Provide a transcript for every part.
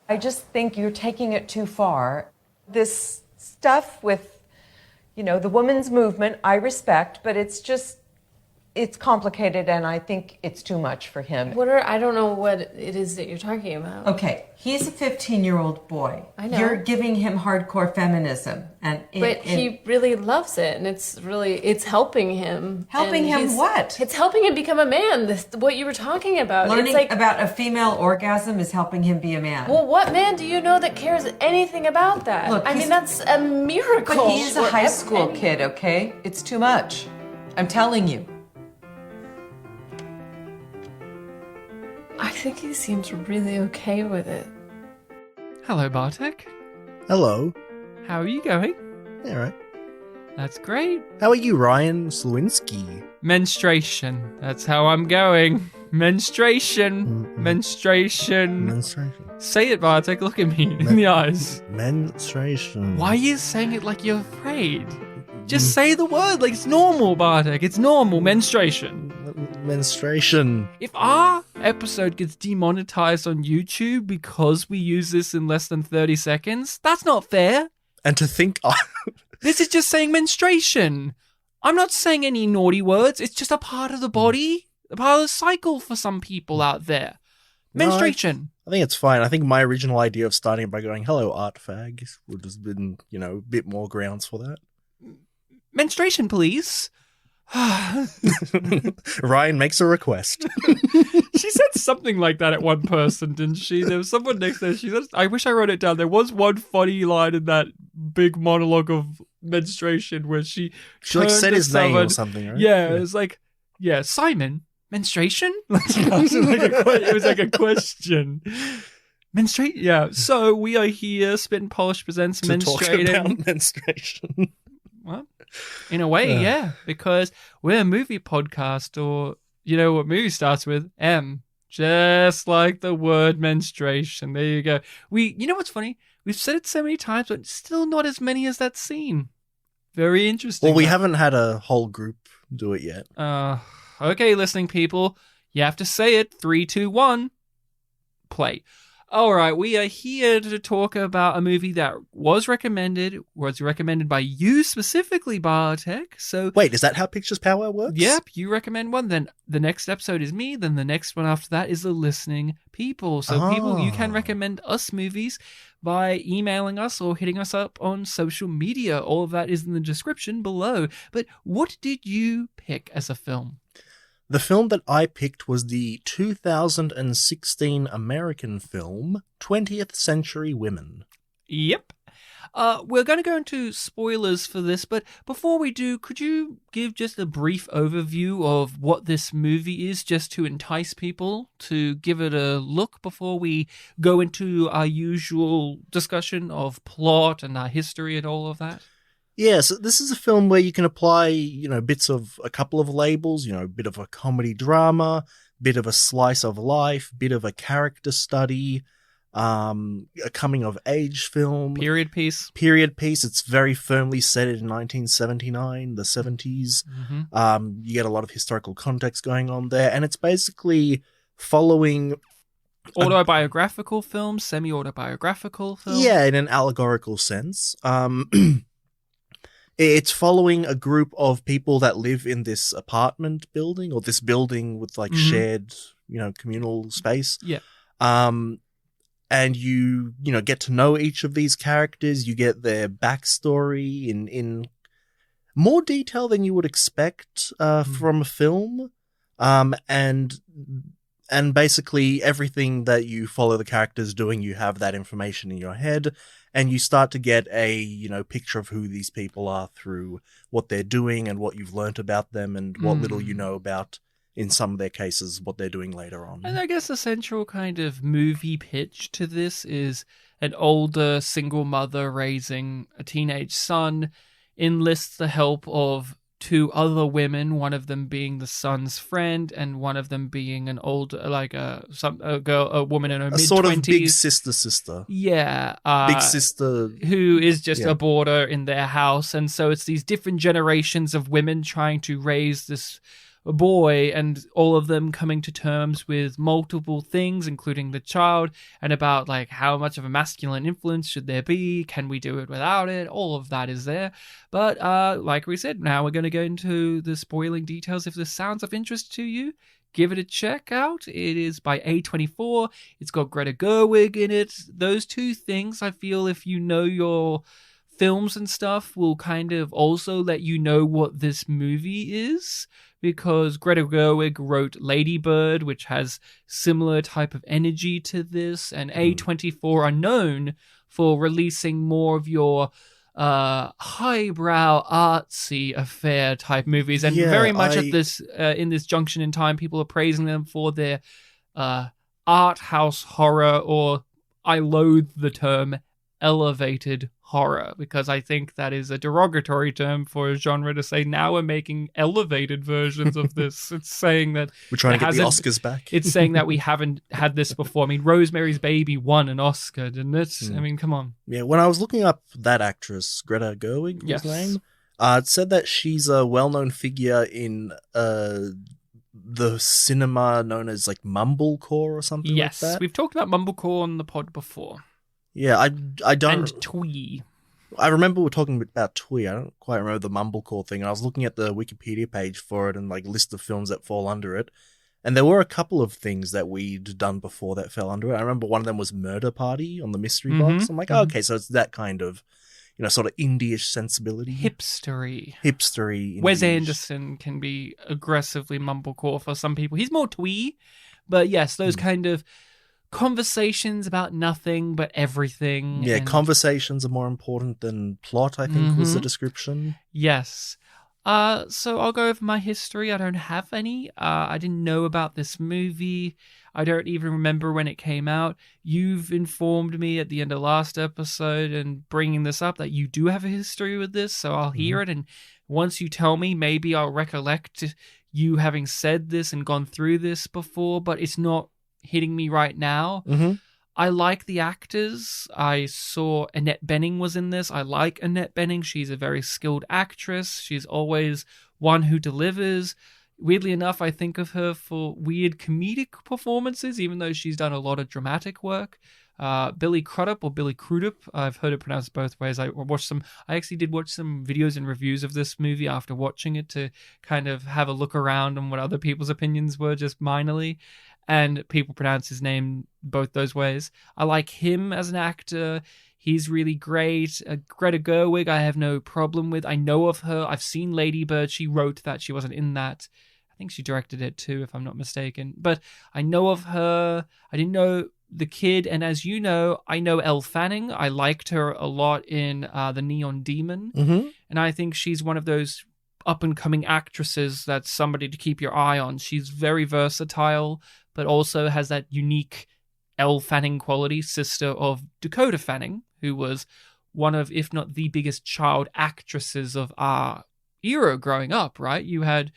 I just think you're taking it too far. This stuff with, the women's movement, I respect, but it's complicated, and I think it's too much for him. I don't know what it is that you're talking about. Okay, he's a 15-year-old boy. I know. You're giving him hardcore feminism. But he really loves it, and it's helping him. Helping him what? It's helping him become a man, what you were talking about. Learning about a female orgasm is helping him be a man. Well, what man do you know that cares anything about that? Look, that's a miracle. But he's a high school kid, okay? It's too much. I'm telling you. I think he seems really okay with it. Hello, Bartek. Hello. How are you going? Yeah, right. That's great. How are you, Ryan Slewinski? Menstruation. That's how I'm going. Menstruation. Mm-mm. Menstruation. Menstruation. Say it, Bartek. Look at me in the eyes. Menstruation. Why are you saying it like you're afraid? Just say the word like it's normal, Bartek. It's normal. Menstruation. Menstruation. If our episode gets demonetized on YouTube because we use this in less than 30 seconds, that's not fair. And to think... This is just saying menstruation. I'm not saying any naughty words. It's just a part of the body, a part of the cycle for some people out there. Menstruation. I think it's fine. I think my original idea of starting it by going, hello, art fag, would have been, a bit more grounds for that. Menstruation, please. Ryan makes a request. She said something like that at one person, didn't she? There was someone next to her. She said, I wish I wrote it down. There was one funny line in that big monologue of menstruation where she said his name or something, right? Yeah, it was like, Simon, menstruation? It was like a question. Menstruate? Yeah. So we are here, Spit and Polish presents to Menstruating. Talk about menstruation. What? In a way, yeah, because we're a movie podcast, or you know what movie starts with? M. Just like the word menstruation. There you go. You know what's funny? We've said it so many times, but still not as many as that scene. Very interesting. Well, we haven't had a whole group do it yet. Okay, listening people, you have to say it. 3, 2, 1, play. All right, we are here to talk about a movie that was recommended by you specifically, Bartek. So wait, is that how Pictures Powwow works? Yep, you recommend one, then the next episode is me, then the next one after that is the listening people. So people, you can recommend us movies by emailing us or hitting us up on social media. All of that is in the description below. But what did you pick as a film? The film that I picked was the 2016 American film, 20th Century Women. Yep. We're going to go into spoilers for this, but before we do, could you give just a brief overview of what this movie is, just to entice people to give it a look before we go into our usual discussion of plot and our history and all of that? Yeah, so this is a film where you can apply, bits of a couple of labels, a bit of a comedy drama, bit of a slice of life, bit of a character study, a coming of age film. Period piece. It's very firmly set in 1979, the 70s. Mm-hmm. You get a lot of historical context going on there, and it's basically following... autobiographical film, semi-autobiographical film? Yeah, in an allegorical sense. It's following a group of people that live in this apartment building, or this building with shared, communal space. Yeah. And you get to know each of these characters. You get their backstory in more detail than you would expect from a film. And basically everything that you follow the characters doing, you have that information in your head, and you start to get a, picture of who these people are through what they're doing and what you've learnt about them and what little you know about, in some of their cases, what they're doing later on. And I guess the central kind of movie pitch to this is an older single mother raising a teenage son enlists the help of 2 other women, one of them being the son's friend, and one of them being an older, a woman in her mid-20s. A sort of big sister. Yeah. Big sister. Who is just a boarder in their house. And so it's these different generations of women trying to raise this boy, and all of them coming to terms with multiple things, including the child, and about like how much of a masculine influence should there be, can we do it without it, all of that is there. But like we said, now we're going to go into the spoiling details. If this sounds of interest to you, give it a check out. It is by A24. It's got Greta Gerwig in it. Those two things, I feel, if you know your films and stuff, will kind of also let you know what this movie is, because Greta Gerwig wrote Lady Bird, which has similar type of energy to this, and A24 are known for releasing more of your highbrow artsy affair type movies, and very much at this in this junction in time, people are praising them for their art house horror, or I loathe the term elevated horror, because I think that is a derogatory term for a genre to say now we're making elevated versions of this. It's saying that we're trying to get the Oscars back. It's saying that we haven't had this before. I mean, Rosemary's Baby won an Oscar, didn't it? I mean, come on. Yeah, when I was looking up that actress, Greta Gerwig, was her name, it said that she's a well-known figure in the cinema known as like mumblecore or something like that. Yes, we've talked about mumblecore on the pod before. Yeah, I don't... And twee. I remember we're talking about twee. I don't quite remember the mumblecore thing. And I was looking at the Wikipedia page for it and like list of films that fall under it. And there were a couple of things that we'd done before that fell under it. I remember one of them was Murder Party on the mystery box. I'm like, oh, okay, so it's that kind of, you know, sort of indie-ish sensibility. Hipstery. Indie-ish. Wes Anderson can be aggressively mumblecore for some people. He's more twee. But yes, those kind of conversations about nothing but everything. Yeah, conversations are more important than plot, I think was the description. Yes. So I'll go over my history. I don't have any. I didn't know about this movie. I don't even remember when it came out. You've informed me at the end of last episode and bringing this up that you do have a history with this, so I'll hear it. And once you tell me, maybe I'll recollect you having said this and gone through this before, but it's not hitting me right now. I like the actors. I saw Annette Bening was in this. I like Annette Bening. She's a very skilled actress. She's always one who delivers. Weirdly enough, I think of her for weird comedic performances, even though she's done a lot of dramatic work. Billy Crudup or Billy Crudup, I've heard it pronounced both ways. I actually did watch some videos and reviews of this movie after watching it to kind of have a look around on what other people's opinions were, just minorly. And people pronounce his name both those ways. I like him as an actor. He's really great. Greta Gerwig, I have no problem with. I know of her. I've seen Lady Bird. She wrote that. She wasn't in that. I think she directed it too, if I'm not mistaken. But I know of her. I didn't know the kid. And as you know, I know Elle Fanning. I liked her a lot in The Neon Demon. And I think she's one of those up-and-coming actresses that's somebody to keep your eye on. She's very versatile, but also has that unique Elle Fanning quality, sister of Dakota Fanning, who was one of, if not the biggest child actresses of our era growing up, right? You had,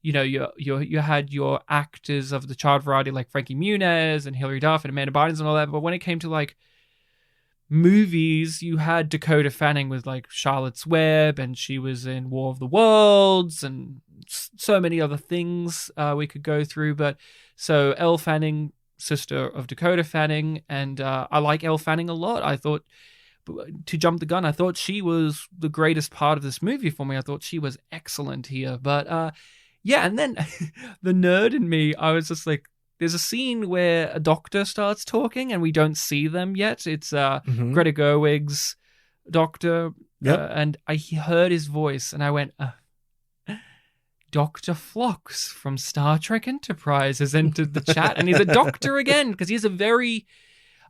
you know, you had your actors of the child variety like Frankie Muniz and Hilary Duff and Amanda Bynes and all that, but when it came to like movies, you had Dakota Fanning with like Charlotte's Web, and she was in War of the Worlds and so many other things we could go through. But so Elle Fanning, sister of Dakota Fanning, and I like Elle Fanning a lot. I thought, to jump the gun, I thought she was the greatest part of this movie for me. I thought she was excellent here. But yeah, and then the nerd in me, I was just like, there's a scene where a doctor starts talking and we don't see them yet. It's Greta Gerwig's doctor. And I heard his voice and I went, Dr. Phlox from Star Trek Enterprise has entered the chat. And he's a doctor again, because he's a very...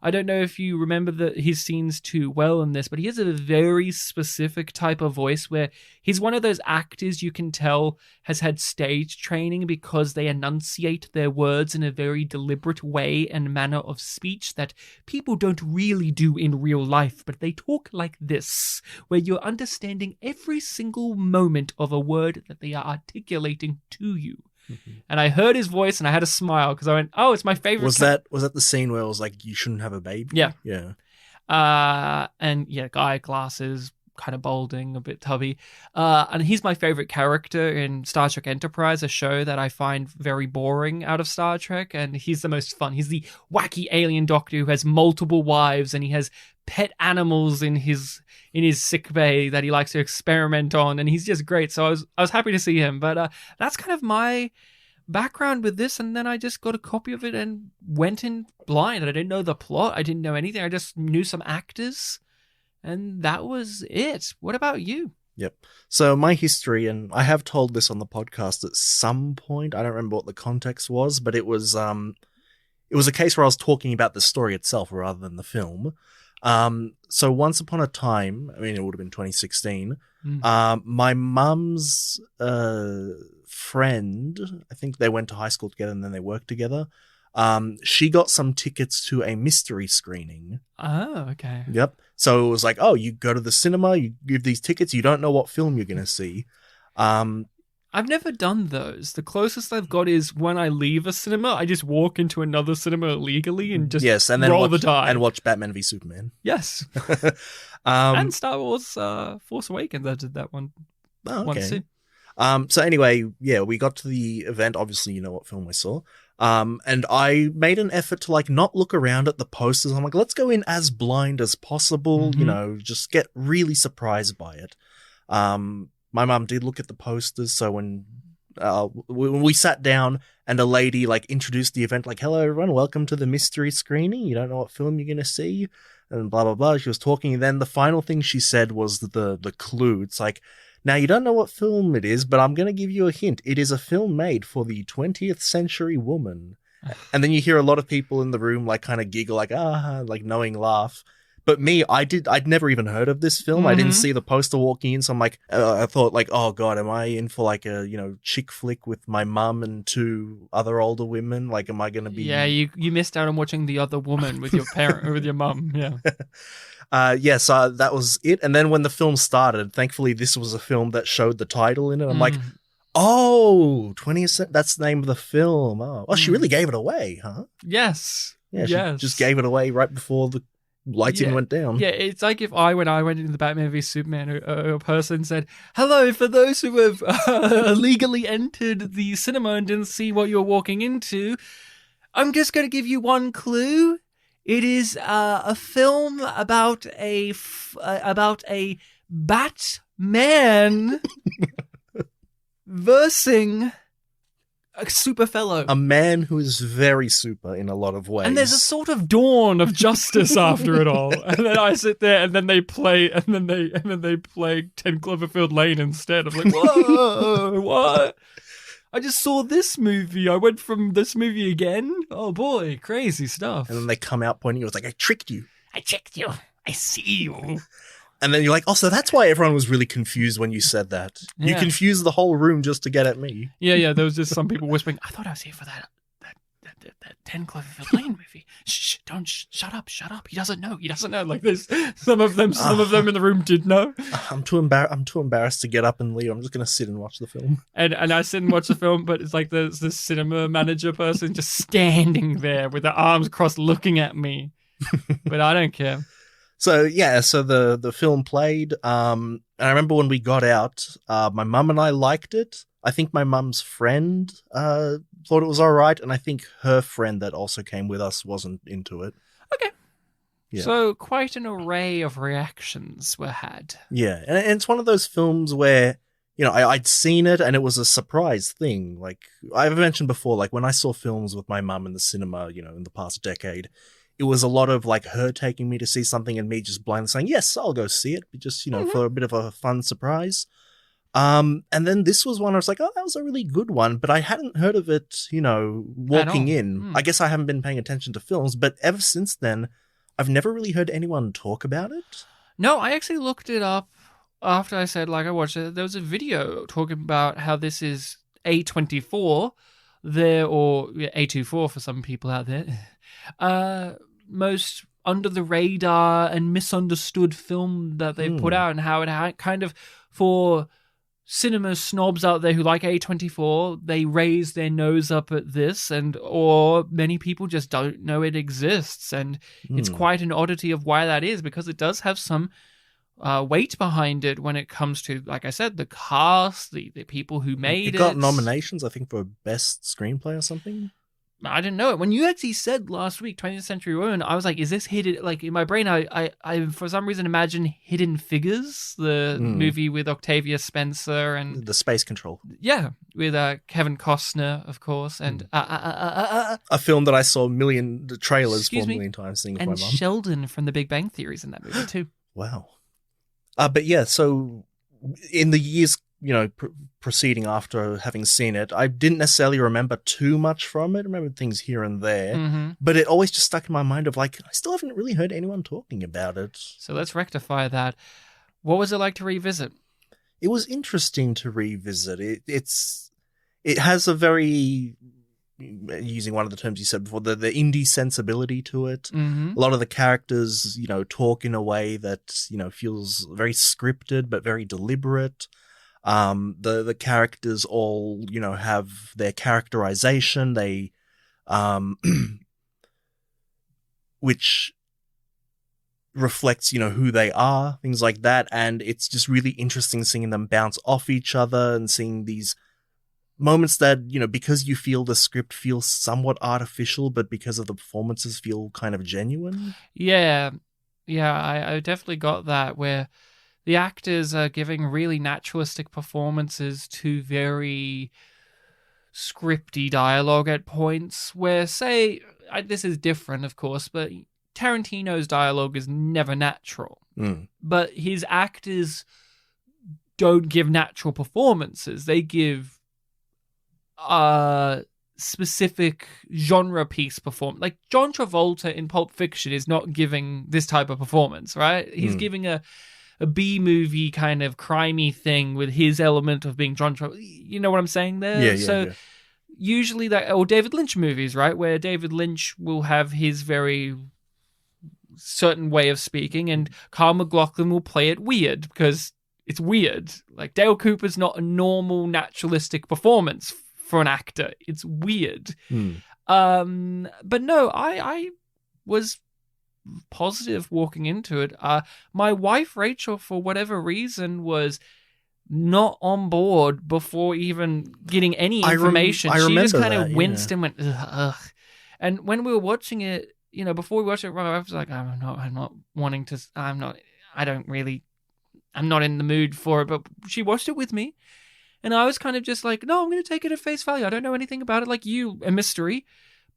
I don't know if you remember his scenes too well in this, but he has a very specific type of voice where he's one of those actors you can tell has had stage training, because they enunciate their words in a very deliberate way and manner of speech that people don't really do in real life, but they talk like this, where you're understanding every single moment of a word that they are articulating to you. And I heard his voice and I had a smile because I went, oh, it's my favorite. Was that the scene where it was like, you shouldn't have a baby? Yeah. Yeah. And yeah, guy glasses, kind of balding, a bit tubby. And he's my favorite character in Star Trek Enterprise, a show that I find very boring out of Star Trek. And he's the most fun. He's the wacky alien doctor who has multiple wives, and he has pet animals in his sick bay that he likes to experiment on, and he's just great. So I was happy to see him. But that's kind of my background with this, and then I just got a copy of it and went in blind. I didn't know the plot. I didn't know anything. I just knew some actors, and that was it. What about you? Yep. So my history, and I have told this on the podcast at some point. I don't remember what the context was, but it was a case where I was talking about the story itself rather than the film. So once upon a time, I mean, it would have been 2016. My mum's friend, I think they went to high school together and then they worked together. She got some tickets to a mystery screening. Oh, okay. Yep. So it was like, oh, you go to the cinema, you give these tickets, you don't know what film you're going to see. I've never done those. The closest I've got is when I leave a cinema, I just walk into another cinema illegally and just roll the die. And watch Batman v Superman. Yes. And Star Wars Force Awakens, I did that one. Oh, once okay. too. So anyway, yeah, we got to the event. Obviously, you know what film I saw. And I made an effort to not look around at the posters. I'm like, let's go in as blind as possible, just get really surprised by it. My mum did look at the posters, so when we sat down and a lady introduced the event, hello everyone, welcome to the mystery screening. You don't know what film you're going to see, and blah blah blah. She was talking, and then the final thing she said was the clue. It's now you don't know what film it is, but I'm going to give you a hint. It is a film made for the 20th century woman. And then you hear a lot of people in the room kind of giggle, knowing laugh. But me, I'd never even heard of this film. I didn't see the poster walking in, so I'm I thought oh god, am I in for a chick flick with my mum and two other older women? Am I going to be? Yeah, you missed out on watching The Other Woman with your parent or with your mum. Yeah. So that was it. And then when the film started, thankfully this was a film that showed the title in it. I'm oh, 20th. That's the name of the film. Oh, she really gave it away, huh? Yes. Yeah, she just gave it away right before the lighting went down. Yeah, it's like if when I went into the Batman v Superman, a person said, hello, for those who have legally entered the cinema and didn't see what you're walking into, I'm just going to give you one clue. It is a film about a Batman versing a super fellow. A man who is very super in a lot of ways. And there's a sort of dawn of justice after it all. And then I sit there and then they play 10 Cloverfield Lane instead. I'm like, whoa, what? I just saw this movie. I went from this movie again. Oh boy, crazy stuff. And then they come out pointing, it was I tricked you. I tricked you. I see you. And then you're like, oh, so that's why everyone was really confused when you said that. Yeah. You confused the whole room just to get at me. Yeah. There was just some people whispering, I thought I was here for that 10 Cloverfield Lane movie. Shut up. He doesn't know. There's some of them in the room did know. I'm too embarrassed to get up and leave. I'm just going to sit and watch the film. And I sit and watch the film, but it's there's this cinema manager person just standing there with their arms crossed looking at me. But I don't care. So the film played. And I remember when we got out, my mum and I liked it. I think my mum's friend thought it was all right, and I think her friend that also came with us wasn't into it. Okay. Yeah. So quite an array of reactions were had. Yeah, and it's one of those films where, I'd seen it and it was a surprise thing. I've mentioned before, when I saw films with my mum in the cinema, in the past decade, it was a lot of her taking me to see something and me just blindly saying, yes, I'll go see it, just, for a bit of a fun surprise. And then this was one I was like, oh, that was a really good one, but I hadn't heard of it, walking in. I guess I haven't been paying attention to films, but ever since then, I've never really heard anyone talk about it. No, I actually looked it up after I said, I watched it. There was a video talking about how this is A24, or A24 for some people out there, most under the radar and misunderstood film that they put out, and how it kind of, for cinema snobs out there who like A24, they raise their nose up at this, or many people just don't know it exists, and it's quite an oddity of why that is, because it does have some weight behind it when it comes to, like I said, the cast, the people who made it. It got nominations, I think, for Best Screenplay or something. I didn't know it. When you actually said last week, 20th Century Women, I was like, is this hidden? Like, in my brain, I for some reason imagine Hidden Figures, the movie with Octavia Spencer and... The Space Control. Yeah, with Kevin Costner, of course, and... a film that I saw the trailers for a million times. Seeing with my and mum. Sheldon from The Big Bang Theory's in that movie, too. Wow. But yeah, so in the years... proceeding after having seen it, I didn't necessarily remember too much from it. I remember things here and there, but it always just stuck in my mind of like, I still haven't really heard anyone talking about it. So let's rectify that. What was it like to revisit? It was interesting to revisit. It has a very, using one of the terms you said before, the indie sensibility to it. A lot of the characters, talk in a way that, feels very scripted, but very deliberate. The characters all, have their characterization, they, which reflects, who they are, things like that. And it's just really interesting seeing them bounce off each other and seeing these moments that, because you feel the script feels somewhat artificial, but because of the performances feel kind of genuine. Yeah, I definitely got that, where the actors are giving really naturalistic performances to very scripty dialogue at points where, say, this is different, of course, but Tarantino's dialogue is never natural. But his actors don't give natural performances. They give specific genre piece performance. Like John Travolta in Pulp Fiction is not giving this type of performance, right? He's giving a B-movie kind of crimey thing with his element of being John Travolta. You know what I'm saying there? Yeah. Usually that, or David Lynch movies, right? Where David Lynch will have his very certain way of speaking and Kyle MacLachlan will play it weird because it's weird. Like Dale Cooper's not a normal naturalistic performance for an actor. It's weird. But no, I was positive walking into it. My wife Rachel, for whatever reason, was not on board before even getting any information. She just kind of winced and went ugh. And when we were watching it, before we watched it, I was like, I'm not in the mood for it. But she watched it with me, and I was kind of just like, no, I'm going to take it at face value. I don't know anything about it, like you, a mystery.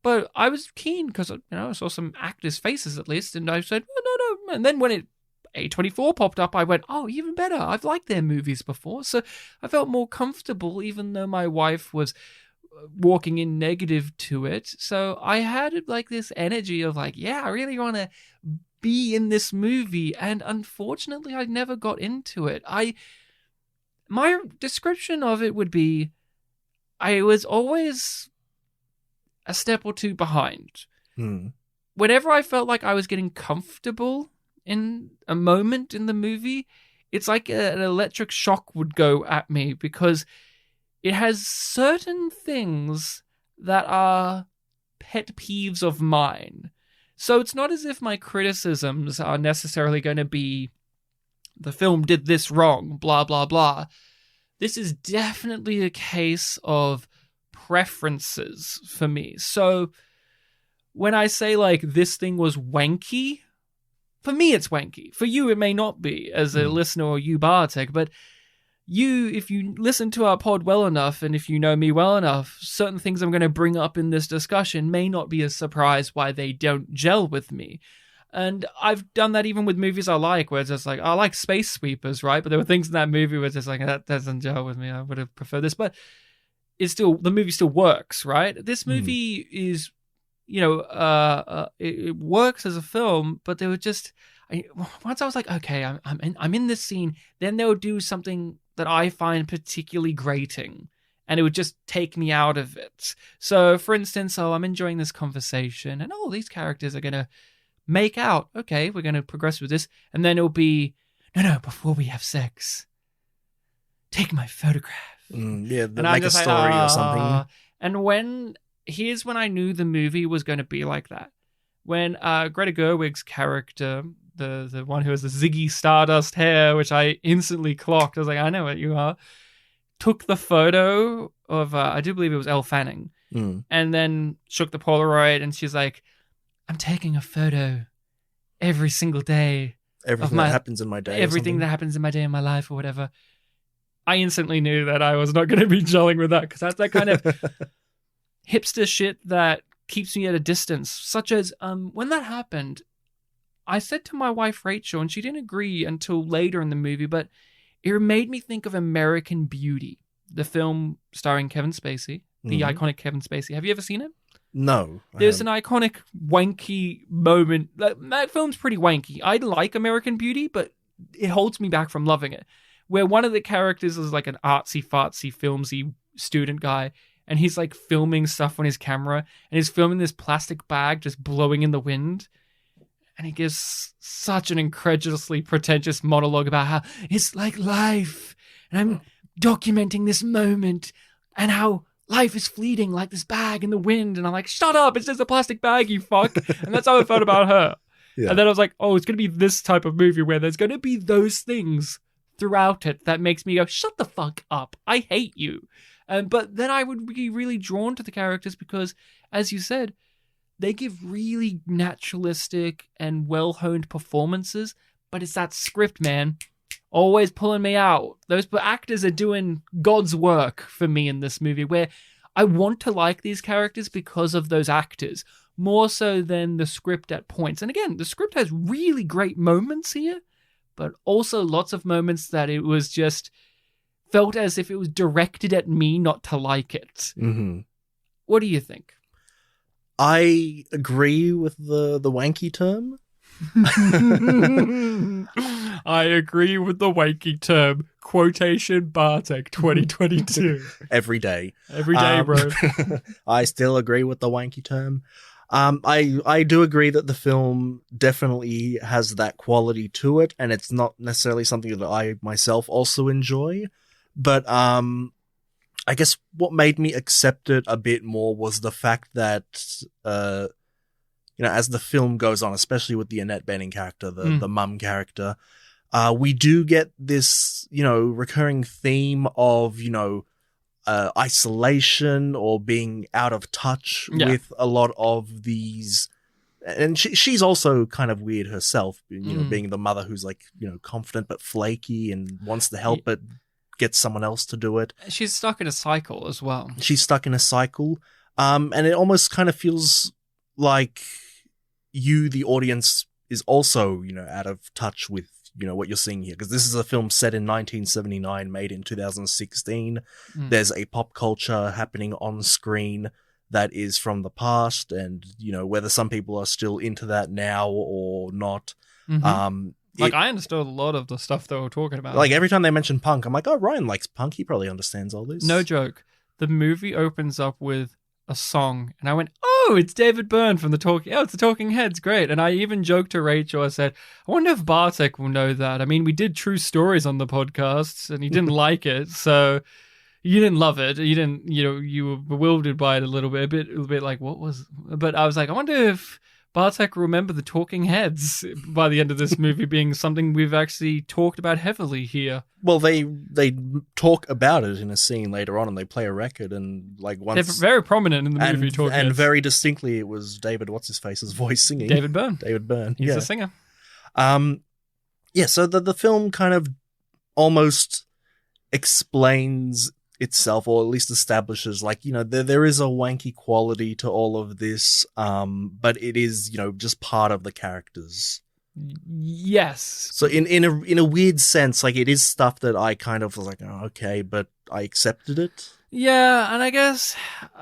But I was keen because, I saw some actors' faces at least, and I said, oh, no. And then when A24 popped up, I went, oh, even better. I've liked their movies before. So I felt more comfortable, even though my wife was walking in negative to it. So I had like this energy of like, yeah, I really want to be in this movie. And unfortunately, I never got into it. My description of it would be, I was always a step or two behind. Whenever I felt like I was getting comfortable in a moment in the movie, it's like an electric shock would go at me because it has certain things that are pet peeves of mine. So it's not as if my criticisms are necessarily going to be, the film did this wrong, blah, blah, blah. This is definitely a case of preferences for me. So when I say like this thing was wanky, for me it's wanky. For you it may not be as a listener, or you Bartek, but if you listen to our pod well enough and if you know me well enough, certain things I'm going to bring up in this discussion may not be a surprise why they don't gel with me. And I've done that even with movies I like, where it's just like, I like Space Sweepers, right? But there were things in that movie where it's just like, that doesn't gel with me. I would have preferred this. But the movie still works, right? This movie is, it works as a film, but they were just, once I was like, okay, I'm in this scene, then they'll do something that I find particularly grating, and it would just take me out of it. So, for instance, I'm enjoying this conversation, and these characters are going to make out. Okay, we're going to progress with this, and then it'll be, no, before we have sex, take my photograph. Make a story or something. And here's when I knew the movie was going to be like that. When Greta Gerwig's character, the one who has the Ziggy Stardust hair, which I instantly clocked. I was like, I know what you are. Took the photo of, I do believe it was Elle Fanning, and then shook the Polaroid, and she's like, I'm taking a photo every single day. Everything that happens in my day. Everything that happens in my day in my life or whatever. I instantly knew that I was not going to be gelling with that, because that's that kind of hipster shit that keeps me at a distance. Such as when that happened, I said to my wife Rachel, and she didn't agree until later in the movie, but it made me think of American Beauty, the film starring Kevin Spacey, the iconic Kevin Spacey. Have you ever seen it? No. There's an iconic wanky moment. That film's pretty wanky. I like American Beauty, but it holds me back from loving it. Where one of the characters is like an artsy-fartsy, filmsy student guy, and he's like filming stuff on his camera, and he's filming this plastic bag just blowing in the wind. And he gives such an incredulously pretentious monologue about how it's like life, and I'm documenting this moment, and how life is fleeting like this bag in the wind. And I'm like, shut up, it's just a plastic bag, you fuck. And that's how I felt about her. Yeah. And then I was like, oh, it's going to be this type of movie where there's going to be those things throughout it that makes me go, shut the fuck up, I hate you. But then I would be really drawn to the characters because, as you said, they give really naturalistic and well-honed performances, but it's that script, man, always pulling me out. Those actors are doing God's work for me in this movie, where I want to like these characters because of those actors, more so than the script at points. And again, the script has really great moments here, but also lots of moments that it was just felt as if it was directed at me not to like it. Mm-hmm. What do you think? I agree with the wanky term. I agree with the wanky term. Quotation Bartek 2022. Every day. Every day, bro. I still agree with the wanky term. I do agree that the film definitely has that quality to it, and it's not necessarily something that I myself also enjoy. But I guess what made me accept it a bit more was the fact that, as the film goes on, especially with the Annette Bening character, the mum character, we do get this, recurring theme of, isolation or being out of touch with a lot of these. And she's also kind of weird herself, being the mother who's like, confident but flaky and wants to help but gets someone else to do it. She's stuck in a cycle as well. She's stuck in a cycle. And it almost kind of feels like you, the audience, is also, out of touch with, what you're seeing here. Because this is a film set in 1979, made in 2016. There's a pop culture happening on screen that is from the past, and, whether some people are still into that now or not. I understood a lot of the stuff they were talking about. Like, every time they mention punk, I'm like, oh, Ryan likes punk. He probably understands all this. No joke. The movie opens up with a song, and I went, oh, it's David Byrne from it's the Talking Heads, great. And I even joked to Rachel, I said, I wonder if Bartek will know that. I mean, we did True Stories on the podcast, and he didn't like it, so you didn't love it. You didn't, you were bewildered by it a little bit, like, what was... But I was like, I wonder if Bartek will remember the Talking Heads by the end of this movie being something we've actually talked about heavily here. Well, they talk about it in a scene later on, and they play a record, and like once they're very prominent in the movie. Talking and Heads. Very distinctly, it was David what's-his-face's voice singing. David Byrne. He's a singer. So the film kind of almost explains itself, or at least establishes, like, there is a wanky quality to all of this, but it is, just part of the characters. Yes. So in a weird sense, like, it is stuff that I kind of was like, oh, okay, but I accepted it. Yeah, and I guess,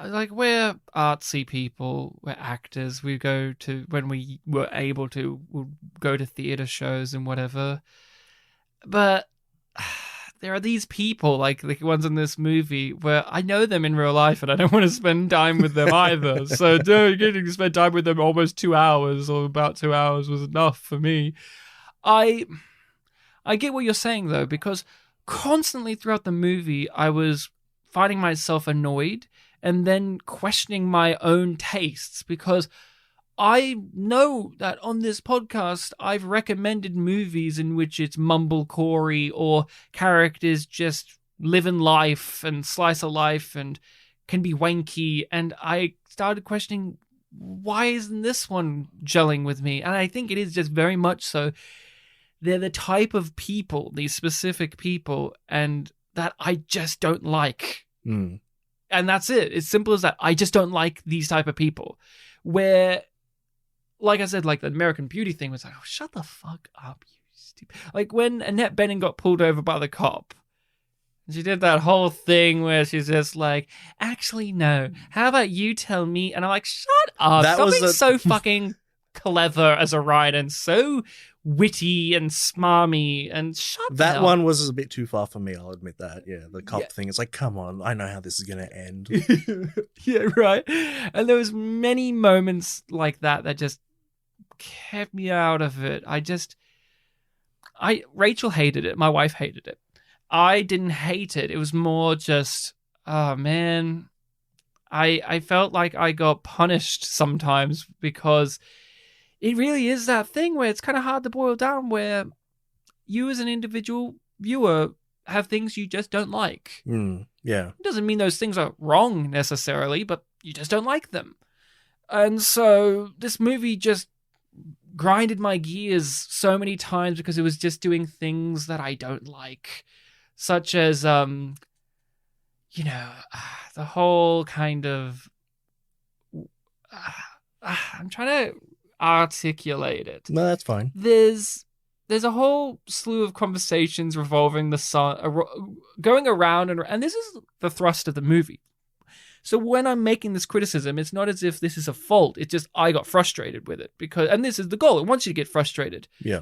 like, we're artsy people, we're actors, when we were able to, we'll go to theater shows and whatever, but there are these people, like the ones in this movie, where I know them in real life and I don't want to spend time with them either. So getting to spend time with them almost 2 hours, or about 2 hours, was enough for me. I get what you're saying, though, because constantly throughout the movie, I was finding myself annoyed and then questioning my own tastes, because I know that on this podcast, I've recommended movies in which it's mumblecore or characters just living life and slice of life and can be wanky. And I started questioning, why isn't this one gelling with me? And I think it is just very much so. They're the type of people, these specific people, and that I just don't like. Mm. And that's it. It's simple as that. I just don't like these type of people. Where, like I said, like the American Beauty thing was like, oh, shut the fuck up, you stupid. Like when Annette Bening got pulled over by the cop, she did that whole thing where she's just like, actually, no. How about you tell me? And I'm like, shut up. That Stop was being so fucking clever as a writer and so witty and smarmy and shut That up. one was a bit too far for me, I'll admit that. Yeah, the cop thing. It's like, come on, I know how this is going to end. Yeah, right. And there was many moments like that that just kept me out of it. Rachel hated it. My wife hated it. I didn't hate it. It was more just, oh man, I felt like I got punished sometimes because it really is that thing where it's kind of hard to boil down, where you as an individual viewer have things you just don't like. Yeah. It doesn't mean those things are wrong necessarily, but you just don't like them. And so this movie just grinded my gears so many times because it was just doing things that I don't like. Such as, the whole kind of... I'm trying to articulate it. No, that's fine. There's a whole slew of conversations revolving the sun, going around, and this is the thrust of the movie. So when I'm making this criticism, it's not as if this is a fault. It's just I got frustrated with it and this is the goal. It wants you to get frustrated. Yeah.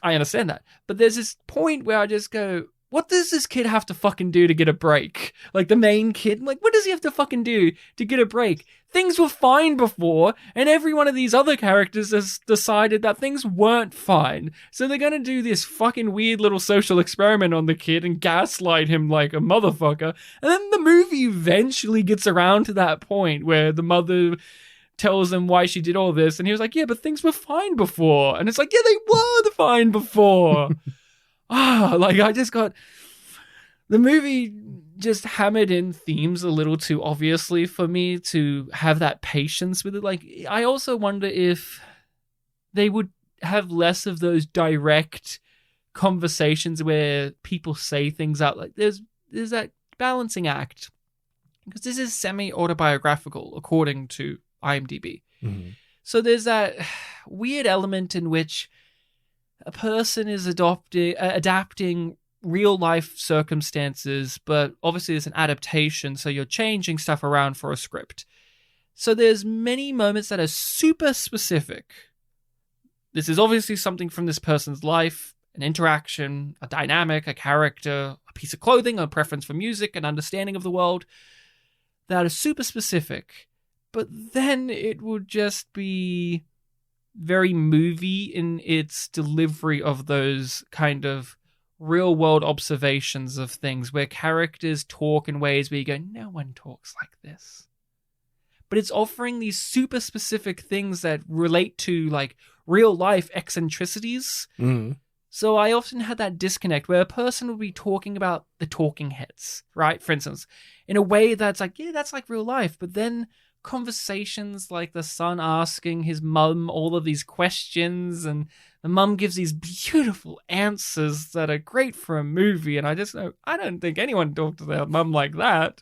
I understand that. But there's this point where I just go, what does this kid have to fucking do to get a break? Like the main kid, like what does he have to fucking do to get a break? Things were fine before, and every one of these other characters has decided that things weren't fine. So they're gonna do this fucking weird little social experiment on the kid and gaslight him like a motherfucker. And then the movie eventually gets around to that point where the mother tells him why she did all this, and he was like, yeah, but things were fine before. And it's like, yeah, they were fine before. The movie just hammered in themes a little too obviously for me to have that patience with it. Like, I also wonder if they would have less of those direct conversations where people say things out. Like, there's that balancing act, because this is semi-autobiographical according to IMDb. Mm-hmm. So there's that weird element in which a person is adapting real life circumstances, but obviously there's an adaptation, so you're changing stuff around for a script. So there's many moments that are super specific. This is obviously something from this person's life, an interaction, a dynamic, a character, a piece of clothing, a preference for music, an understanding of the world that are super specific. But then it would just be very movie in its delivery of those kind of real world observations of things where characters talk in ways where you go, no one talks like this. But it's offering these super specific things that relate to like real life eccentricities. Mm. So I often had that disconnect where a person would be talking about the talking heads, right? For instance, in a way that's like, yeah, that's like real life. But then conversations like the son asking his mum all of these questions, and the mum gives these beautiful answers that are great for a movie. And I just know, I don't think anyone talked to their mum like that.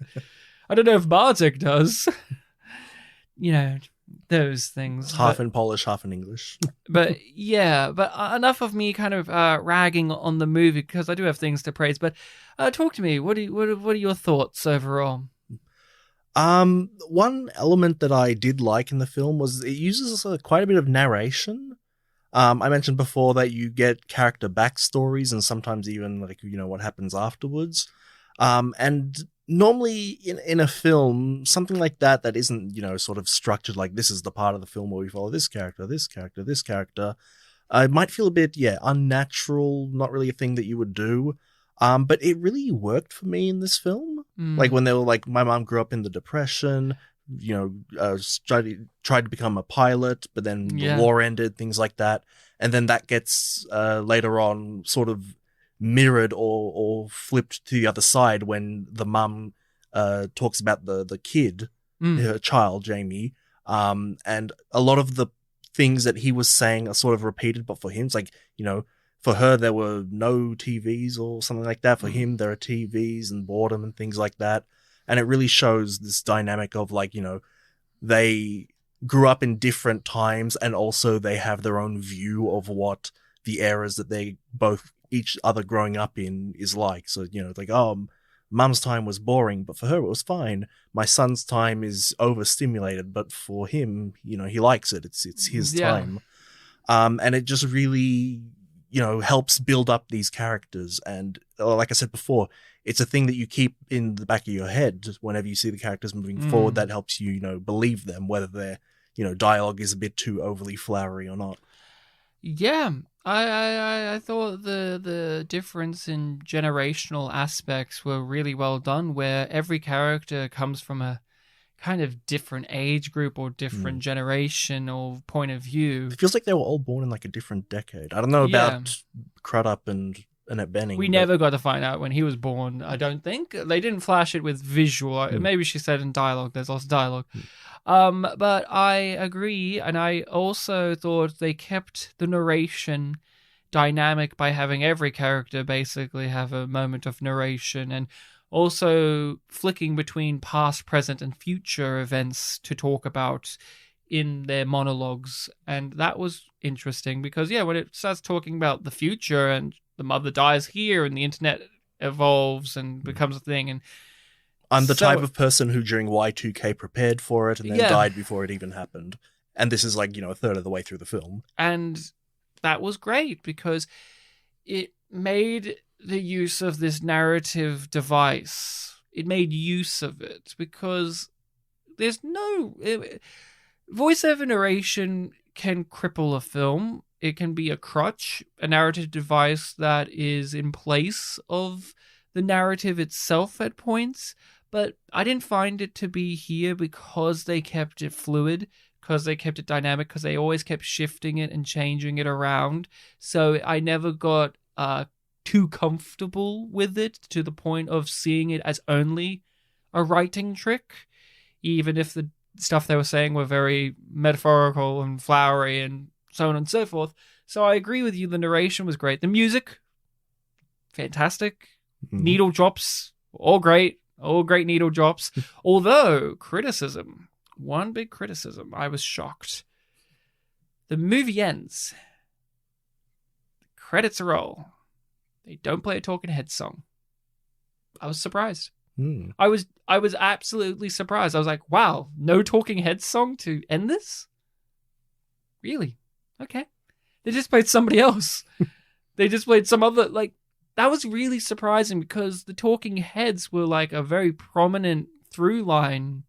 I don't know if Bartek does. Those things. Half in Polish, half in English. But enough of me kind of ragging on the movie, because I do have things to praise. But talk to me. What are your thoughts overall? One element that I did like in the film was it uses quite a bit of narration. I mentioned before that you get character backstories and sometimes even what happens afterwards. And normally in a film, something like that isn't, sort of structured like this is the part of the film where we follow this character, this character, this character. It might feel a bit, unnatural, not really a thing that you would do. But it really worked for me in this film. Like when they were like, my mom grew up in the Depression. tried to become a pilot, but then the war ended, things like that. And then that gets later on sort of mirrored or flipped to the other side when the mum talks about the kid, her child, Jamie. And a lot of the things that he was saying are sort of repeated, but for him, it's like, for her, there were no TVs or something like that. For him, there are TVs and boredom and things like that. And it really shows this dynamic of like, they grew up in different times and also they have their own view of what the eras that they both each other growing up in is like. So, like, oh, mum's time was boring, but for her it was fine. My son's time is overstimulated, but for him, he likes it. It's his time. And it just really, helps build up these characters. And like I said before, it's a thing that you keep in the back of your head whenever you see the characters moving forward. That helps you, believe them, whether their, dialogue is a bit too overly flowery or not. Yeah, I thought the difference in generational aspects were really well done, where every character comes from a kind of different age group or different generation or point of view. It feels like they were all born in like a different decade. I don't know about Crudup and Annette Bening. We never got to find out when he was born, I don't think. They didn't flash it with visual. Maybe she said in dialogue. There's lots of dialogue. But I agree, and I also thought they kept the narration dynamic by having every character basically have a moment of narration, and also flicking between past, present, and future events to talk about in their monologues. And that was interesting because, when it starts talking about the future and the mother dies here and the internet evolves and becomes a thing, and I'm the type of person who during Y2K prepared for it and then died before it even happened. And this is like, a third of the way through the film. And that was great because it made the use of this narrative device. It made use of it because there's no... voiceover narration can cripple a film. It can be a crutch, a narrative device that is in place of the narrative itself at points. But I didn't find it to be here because they kept it fluid, because they kept it dynamic, because they always kept shifting it and changing it around. So I never got too comfortable with it to the point of seeing it as only a writing trick, even if the stuff they were saying were very metaphorical and flowery and so on and so forth. So I agree with you. The narration was great. The music, fantastic. Needle drops, all great. All great needle drops. Although, one big criticism, I was shocked. The movie ends. The credits roll. They don't play a Talking Heads song. I was surprised. I was absolutely surprised. I was like, wow, no Talking Heads song to end this? Really? Okay. They just played somebody else. They just played some other, that was really surprising because the Talking Heads were like a very prominent through line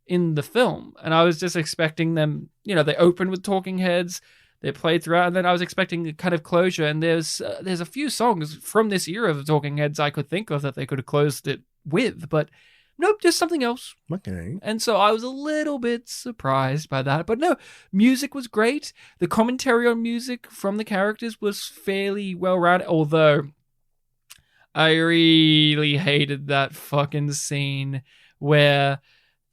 in the film. And I was just expecting them, they opened with Talking Heads, they played throughout, and then I was expecting a kind of closure. And there's a few songs from this era of the Talking Heads I could think of that they could have closed it with, but nope, just something else. Okay. And so I was a little bit surprised by that. But no, music was great. The commentary on music from the characters was fairly well-rounded, although I really hated that fucking scene where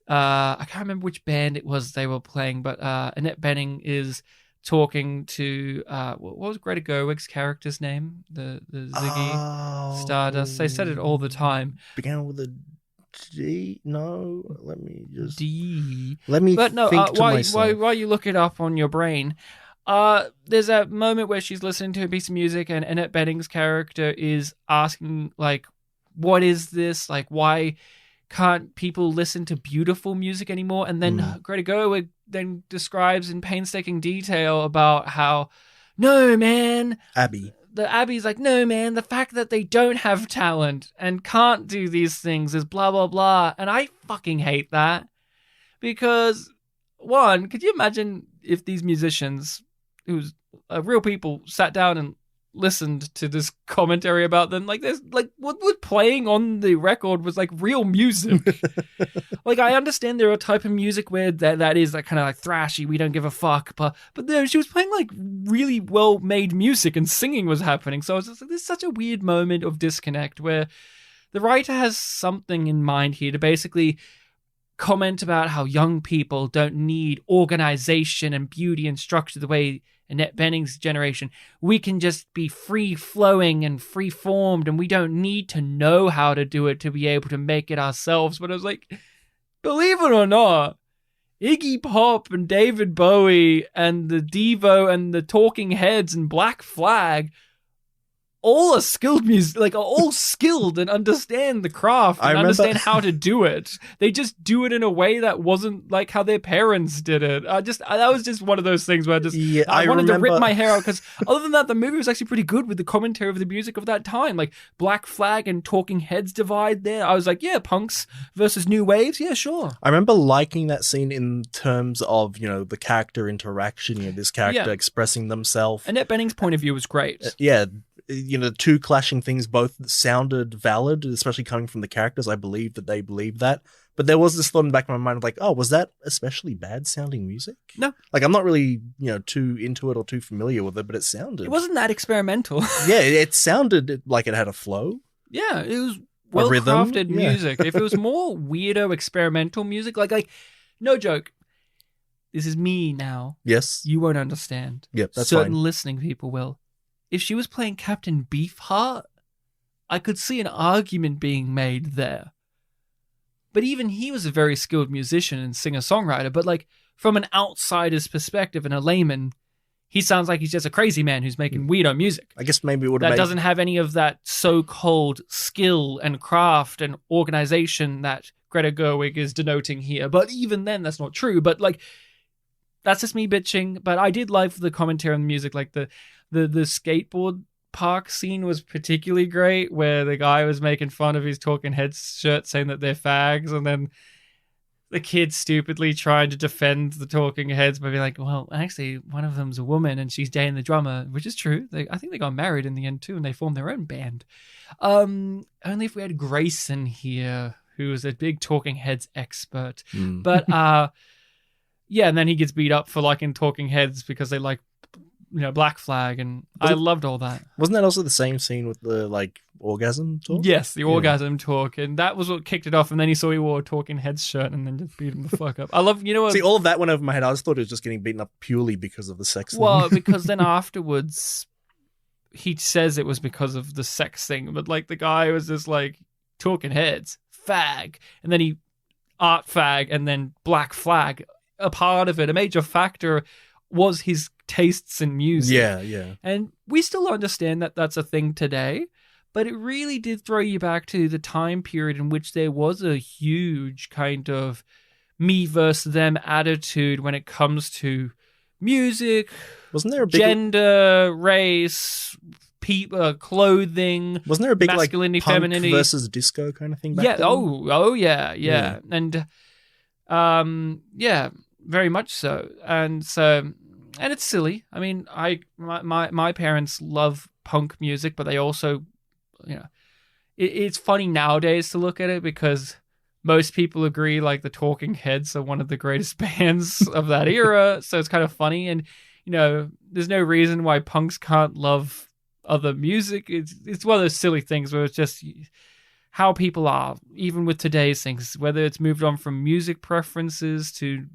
I can't remember which band it was they were playing, but Annette Bening is talking to what was Greta Gerwig's character's name? The Ziggy Stardust. They said it all the time. Began with a D? No, let me just D. Let me but no, think to myself. While you look it up on your brain, there's a moment where she's listening to a piece of music and Annette Bening's character is asking, like, what is this? Like, why can't people listen to beautiful music anymore? And then Greta Gerwig then describes in painstaking detail about how, no, man. Abby's like, no, man, the fact that they don't have talent and can't do these things is blah, blah, blah. And I fucking hate that. Because, one, could you imagine if these musicians, who's real people, sat down and listened to this commentary about them. Like, there's like what was playing on the record was like real music. Like, I understand there are type of music where that is like kind of like thrashy, we don't give a fuck, but there she was playing like really well made music and singing was happening. So I was just like, there's such a weird moment of disconnect where the writer has something in mind here to basically comment about how young people don't need organization and beauty and structure the way Annette Bening's generation. We can just be free-flowing and free-formed, and we don't need to know how to do it to be able to make it ourselves. But I was like, believe it or not, Iggy Pop and David Bowie and the Devo and the Talking Heads and Black Flag all are skilled music, like are all skilled and understand the craft and understand how to do it. They just do it in a way that wasn't like how their parents did it. That was just one of those things where I wanted to rip my hair out, because other than that, the movie was actually pretty good with the commentary of the music of that time. Like Black Flag and Talking Heads divide there. I was like, yeah, punks versus new waves. Yeah, sure. I remember liking that scene in terms of, you know, the character interaction, you know, this character expressing themselves. Annette Bening's point of view was great. You know, two clashing things both sounded valid, especially coming from the characters. I believe that they believed that. But there was this thought in the back of my mind of like, oh, was that especially bad sounding music? No. Like, I'm not really, you know, too into it or too familiar with it, but it sounded... It wasn't that experimental. Yeah, it sounded like it had a flow. Yeah, it was well-crafted music. If it was more weirdo experimental music, like, no joke, this is me now. Yes. You won't understand. Yep, that's Certain fine. listening people will. If she was playing Captain Beefheart, I could see an argument being made there. But even he was a very skilled musician and singer-songwriter, but like from an outsider's perspective and a layman, he sounds like he's just a crazy man who's making weirdo music. I guess maybe it would have that doesn't have any of that so-called skill and craft and organization that Greta Gerwig is denoting here. But even then, that's not true. But like, that's just me bitching. But I did like the commentary on the music, like the skateboard park scene was particularly great, where the guy was making fun of his Talking Heads shirt, saying that they're fags, and then the kid stupidly trying to defend the Talking Heads by being like, well, actually, one of them's a woman and she's dating the drummer, which is true. I think they got married in the end too, and they formed their own band. Only if we had Grayson here, who is a big Talking Heads expert. But yeah, and then he gets beat up for liking Talking Heads because they like, you know, Black Flag, and I loved all that. Wasn't that also the same scene with the like orgasm talk? Yes, the orgasm talk, and that was what kicked it off. And then he saw he wore a Talking Heads shirt, and then just beat him the fuck up. I love, you know what? See, all of that went over my head. I just thought it was just getting beaten up purely because of the sex thing. Well, because then afterwards, he says it was because of the sex thing, but like the guy was just like Talking Heads, fag, and then he art fag, and then Black Flag. A part of it, a major factor, was his tastes in music. Yeah. And we still understand that that's a thing today, but it really did throw you back to the time period in which there was a huge kind of me versus them attitude when it comes to music, wasn't there a big gender, race, clothing, wasn't there a big masculinity, like punk femininity versus disco kind of thing back yeah then? oh yeah. And yeah, very much so. And it's silly. I mean, my parents love punk music, but they also, you know, it's funny nowadays to look at it because most people agree like the Talking Heads are one of the greatest bands of that era. So it's kind of funny, and you know, there's no reason why punks can't love other music. It's one of those silly things where it's just how people are, even with today's things, whether it's moved on from music preferences to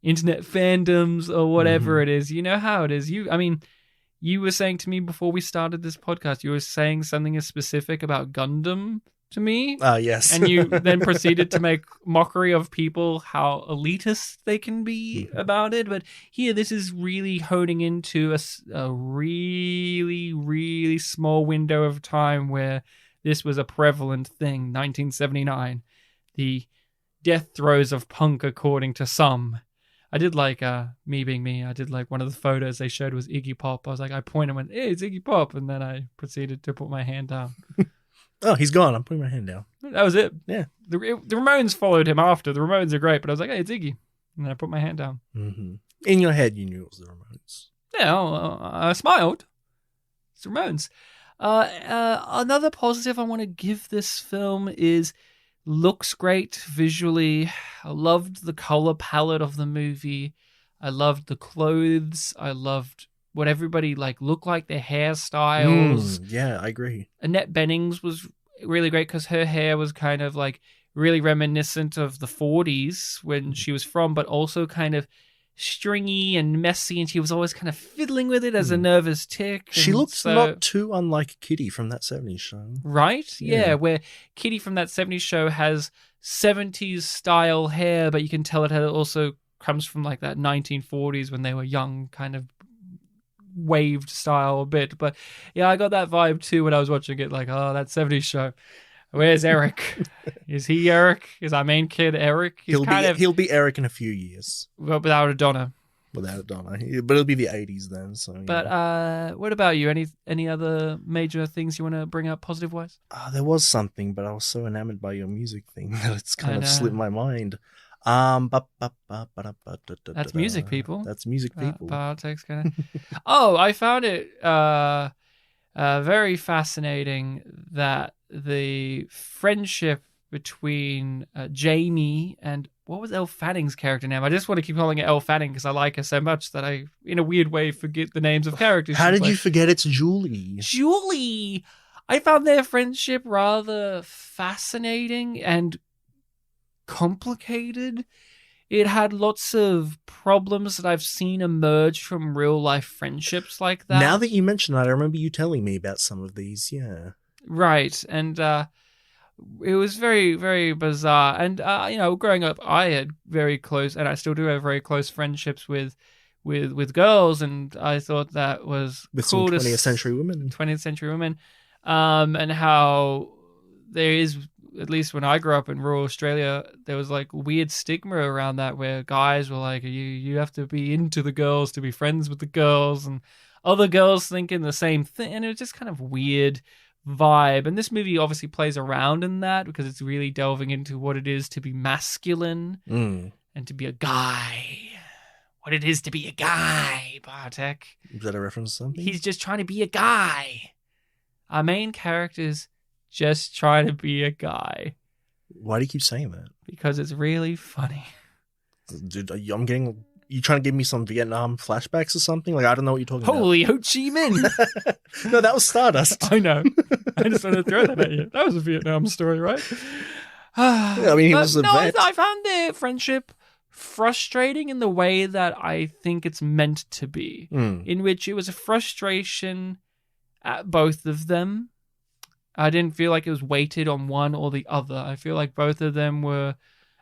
internet fandoms or whatever it is. You know how it is. You were saying to me before we started this podcast, you were saying something as specific about Gundam to me. Yes. And you then proceeded to make mockery of people, how elitist they can be about it. But here, this is really honing into a really, really small window of time where this was a prevalent thing, 1979. The death throes of punk, according to some. I did like, me being me, I did like one of the photos they showed was Iggy Pop. I was like, I pointed and went, hey, it's Iggy Pop. And then I proceeded to put my hand down. Oh, he's gone. I'm putting my hand down. That was it. Yeah. The Ramones followed him after. The Ramones are great, but I was like, hey, it's Iggy. And then I put my hand down. Mm-hmm. In your head, you knew it was the Ramones. Yeah, I smiled. It's the Ramones. Another positive I want to give this film is looks great visually. I loved the color palette of the movie. I loved the clothes. I loved what everybody looked like, their hairstyles. Yeah, I agree. Annette Bening's was really great because her hair was kind of really reminiscent of the 40s when she was from, but also kind of stringy and messy, and she was always kind of fiddling with it as a nervous tick. She looks not too unlike Kitty from that 70s show. Right? Yeah, where Kitty from that 70s show has 70s style hair, but you can tell it also comes from that 1940s when they were young, kind of waved style a bit. But yeah, I got that vibe too when I was watching it, that 70s show. Where's Eric? Is he Eric? Is our main kid Eric? He'll be Eric in a few years. Well, without a Donna. Without a Donna. But it'll be the 80s then. So. Yeah. But what about you? Any other major things you want to bring up positive wise? There was something, but I was so enamored by your music thing that it's kind of slipped my mind. That's music, people. That's music, people. Bartek's gonna. Oh, I found it very fascinating that the friendship between Jamie and what was Elle Fanning's character name? I just want to keep calling it Elle Fanning because I like her so much that I, in a weird way, forget the names of characters. How did you forget it's Julie? Julie! I found their friendship rather fascinating and complicated. It had lots of problems that I've seen emerge from real life friendships like that. Now that you mention that, I remember you telling me about some of these, yeah. Right, and it was very, very bizarre. And, growing up, I had very close, and I still do have very close friendships with girls, and I thought that was with cool. Some 20th century women. 20th century women. And how there is, at least when I grew up in rural Australia, there was weird stigma around that where guys were you have to be into the girls to be friends with the girls, and other girls thinking the same thing. And it was just kind of weird vibe. And this movie obviously plays around in that because it's really delving into what it is to be masculine and to be a guy. What it is to be a guy, Bartek. Is that a reference to something? He's just trying to be a guy. Our main character's just trying to be a guy. Why do you keep saying that? Because it's really funny. Dude, you trying to give me some Vietnam flashbacks or something? I don't know what you're talking Holy Ho Chi Minh! about. No, that was Stardust. I know. I just wanted to throw that at you. That was a Vietnam story, right? Yeah, I mean, he was a vet. I found their friendship frustrating in the way that I think it's meant to be, in which it was a frustration at both of them. I didn't feel like it was weighted on one or the other. I feel like both of them were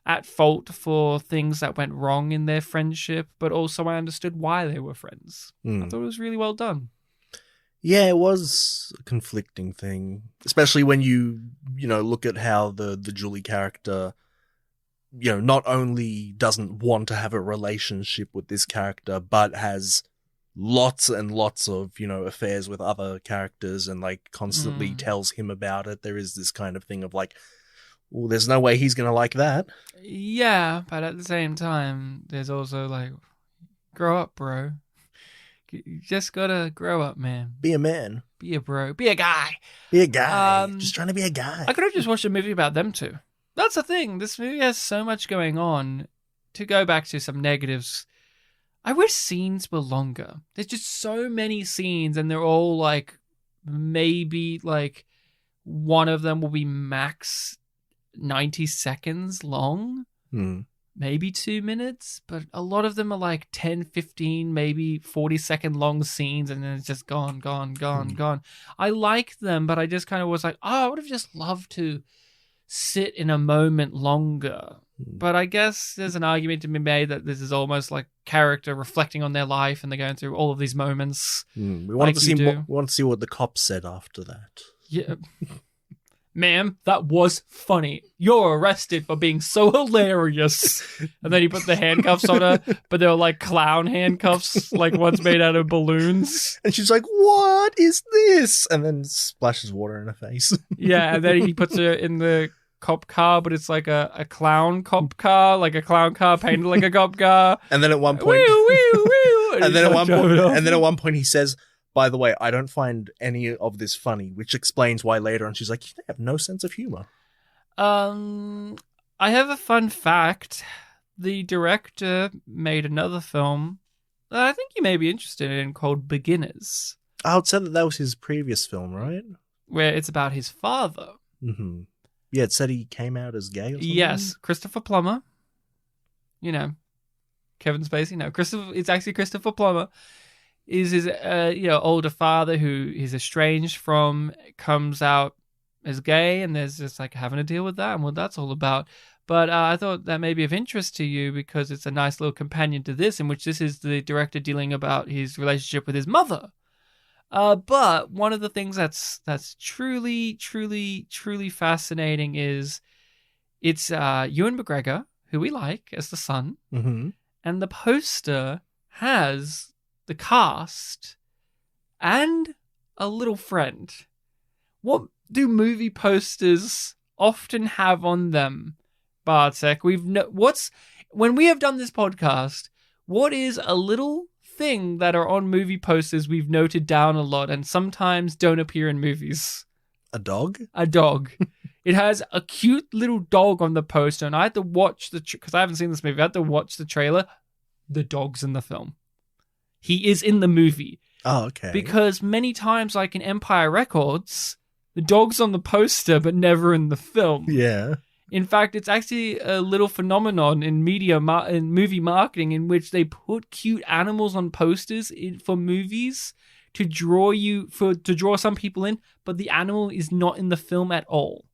at fault for things that went wrong in their friendship, but also I understood why they were friends. I thought it was really well done. Yeah, it was a conflicting thing, especially when you look at how the Julie character, not only doesn't want to have a relationship with this character, but has lots and lots of, affairs with other characters and constantly tells him about it. There is this kind of thing of well, there's no way he's going to like that. Yeah, but at the same time, there's also grow up, bro. You just gotta grow up, man. Be a man. Be a bro. Be a guy. Be a guy. Just trying to be a guy. I could have just watched a movie about them too. That's the thing. This movie has so much going on. To go back to some negatives, I wish scenes were longer. There's just so many scenes, and they're all maybe one of them will be max 90 seconds long. Maybe 2 minutes, but a lot of them are 10, 15, maybe 40-second long scenes, and then it's just gone. I like them, but I just kind of was I would have just loved to sit in a moment longer. But I guess there's an argument to be made that this is almost like character reflecting on their life, and they're going through all of these moments. We wanted to see what the cops said after that. Yeah. Ma'am, that was funny. You're arrested for being so hilarious. And then he put the handcuffs on her, but they were clown handcuffs, ones made out of balloons. And she's like, what is this? And then splashes water in her face. Yeah, and then he puts her in the cop car, but it's a clown cop car, a clown car painted like a cop car. And then at one point, wee, wee, wee, and then at one point he says, By the way, I don't find any of this funny, which explains why later on she's like, you have no sense of humor. I have a fun fact. The director made another film that I think you may be interested in called Beginners, I would say that was his previous film, right? where it's about his father. Mm-hmm. Yeah, it said he came out as gay or something. Yes, Christopher Plummer. You know, Kevin Spacey. No, it's actually Christopher Plummer. Is his older father who he's estranged from, comes out as gay, and there's just like having to deal with that and what that's all about. But I thought that may be of interest to you because it's a nice little companion to this, in which this is the director dealing about his relationship with his mother. But one of the things that's truly, truly, truly fascinating is it's Ewan McGregor, who we like as the son, Mm-hmm. and the poster has the cast and a little friend. What do movie posters often have on them, Bartek? When we have done this podcast, what is a little thing that are on movie posters we've noted down a lot and sometimes don't appear in movies? A dog? A dog. It has a cute little dog on the poster, and I had to watch because I haven't seen this movie. I had to watch the trailer. The dog's in the film. He is in the movie. Oh, okay. Because many times, like in Empire Records, the dog's on the poster but never in the film. Yeah. In fact, it's actually a little phenomenon in in movie marketing in which they put cute animals on posters for movies to draw some people in, but the animal is not in the film at all.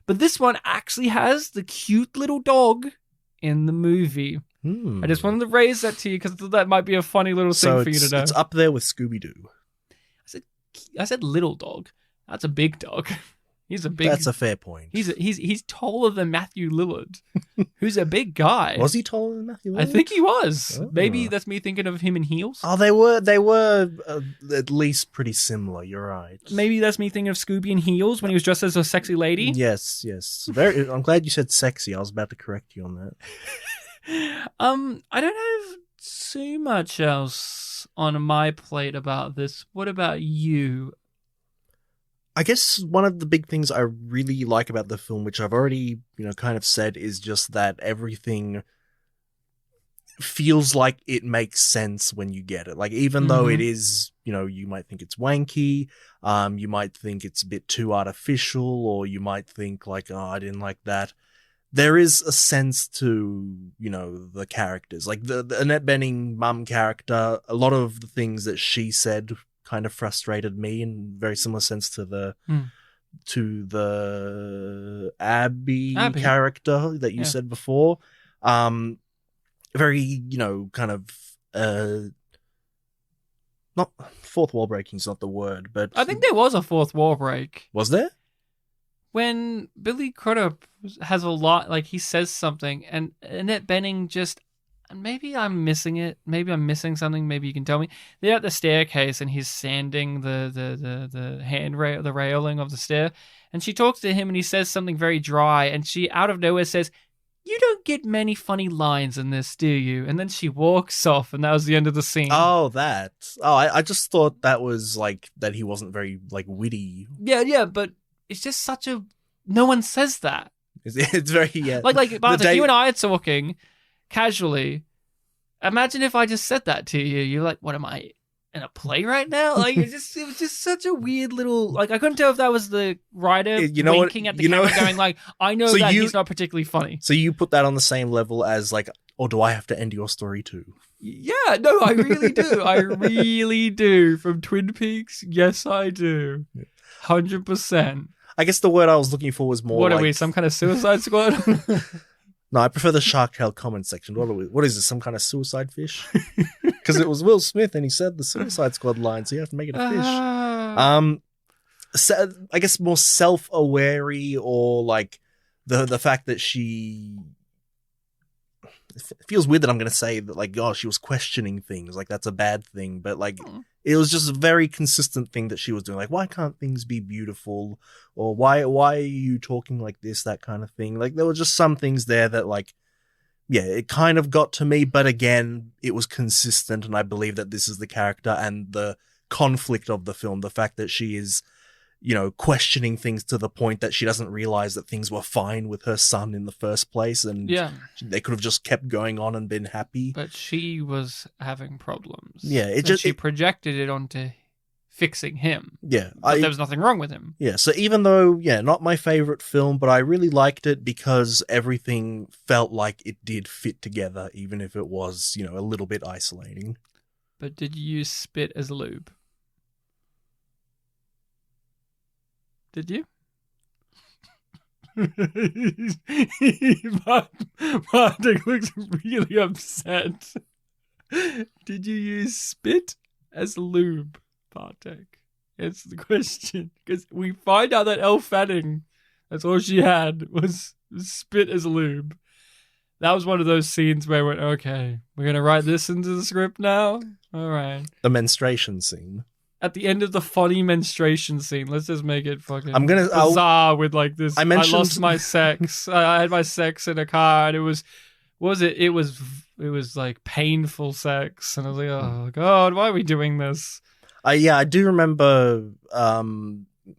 But this one actually has the cute little dog in the movie. I just wanted to raise that to you because that might be a funny little thing for you to know. It's up there with Scooby-Doo. I said little dog. That's a big dog. He's a big. That's a fair point. He's taller than Matthew Lillard, who's a big guy. Was he taller than Matthew Lillard? I think he was. Oh. Maybe that's me thinking of him in heels. Oh, they were at least pretty similar. You're right. Maybe that's me thinking of Scooby in heels when he was dressed as a sexy lady. Yes. Very. I'm glad you said sexy. I was about to correct you on that. I don't have too much else on my plate about this. What about you? I guess one of the big things I really like about the film, which I've already, kind of said, is just that everything feels like it makes sense when you get it. Like, even though it is, you might think it's wanky, you might think it's a bit too artificial, or you might think like, oh, I didn't like that. There is a sense to, the characters. Like the Annette Bening mum character, a lot of the things that she said kind of frustrated me in very similar sense to the Abby character that you said before. Very, kind of not fourth wall breaking is not the word, but I think there was a fourth wall break. Was there? When Billy Crudup has a lot, like he says something, and Annette Bening just, and maybe I'm missing it, maybe I'm missing something, maybe you can tell me. They're at the staircase and he's sanding the handrail, the railing of the stair, and she talks to him and he says something very dry, and she out of nowhere says, "You don't get many funny lines in this, do you?" And then she walks off, and that was the end of the scene. Oh, that. Oh, I just thought that was like that he wasn't very like witty. Yeah, but it's just such a. No one says that. It's very like Bartek, you and I are talking casually. Imagine if I just said that to you. You're like, "What am I in a play right now?" Like it was just such a weird little. Like I couldn't tell if that was the writer winking at the camera, going like, "I know so that he's not particularly funny." So you put that on the same level as like, "Or do I have to end your story too?" Yeah, no, I really do. I really do. From Twin Peaks, yes, I do. 100%. I guess the word I was looking for was more. What are we? Some kind of Suicide Squad? No, I prefer the Shark Tale comment section. What are we? What is this? Some kind of suicide fish? Because it was Will Smith and he said the Suicide Squad line, so you have to make it a fish. So, I guess more self-aware, or like the fact that she. It feels weird that I'm going to say that, like, oh, she was questioning things. Like, that's a bad thing. But, like, it was just a very consistent thing that she was doing. Like, why can't things be beautiful? Or why are you talking like this? That kind of thing. Like, there were just some things there that, like, yeah, it kind of got to me. But again, it was consistent. And I believe that this is the character and the conflict of the film, the fact that she is, questioning things to the point that she doesn't realize that things were fine with her son in the first place, and they could have just kept going on and been happy. But she was having problems. Yeah, she projected it onto fixing him. Yeah. But there was nothing wrong with him. Yeah, so even though, not my favorite film, but I really liked it because everything felt like it did fit together, even if it was, a little bit isolating. But did you use spit as lube? Did you? Bartek looks really upset. Did you use spit as lube, Bartek? Answer the question. Because we find out that Elle Fanning, that's all she had, was spit as lube. That was one of those scenes where I went, okay, we're going to write this into the script now? All right. The menstruation scene. At the end of the funny menstruation scene, let's just make it fucking I'll bizarre with like this. I lost my sex. I had my sex in a car, and it was like painful sex, and I was like, oh god, why are we doing this? I do remember.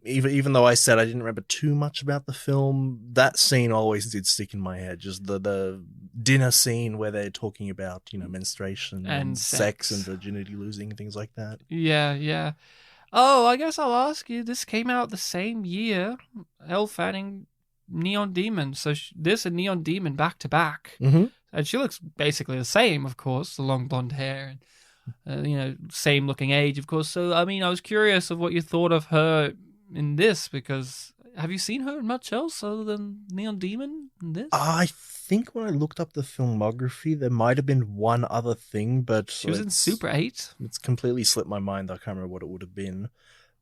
Even though I said I didn't remember too much about the film, that scene always did stick in my head. Just the dinner scene where they're talking about, menstruation and sex and virginity losing and things like that. Yeah. Oh, I guess I'll ask you. This came out the same year. Elle Fanning, Neon Demon. So this and Neon Demon back to back. Mm-hmm. And she looks basically the same, of course, the long blonde hair and, same looking age, of course. So, I mean, I was curious of what you thought of her in this, because have you seen her in much else other than Neon Demon in this? I think when I looked up the filmography, there might have been one other thing, but she was in Super 8. It's completely slipped my mind. I can't remember what it would have been.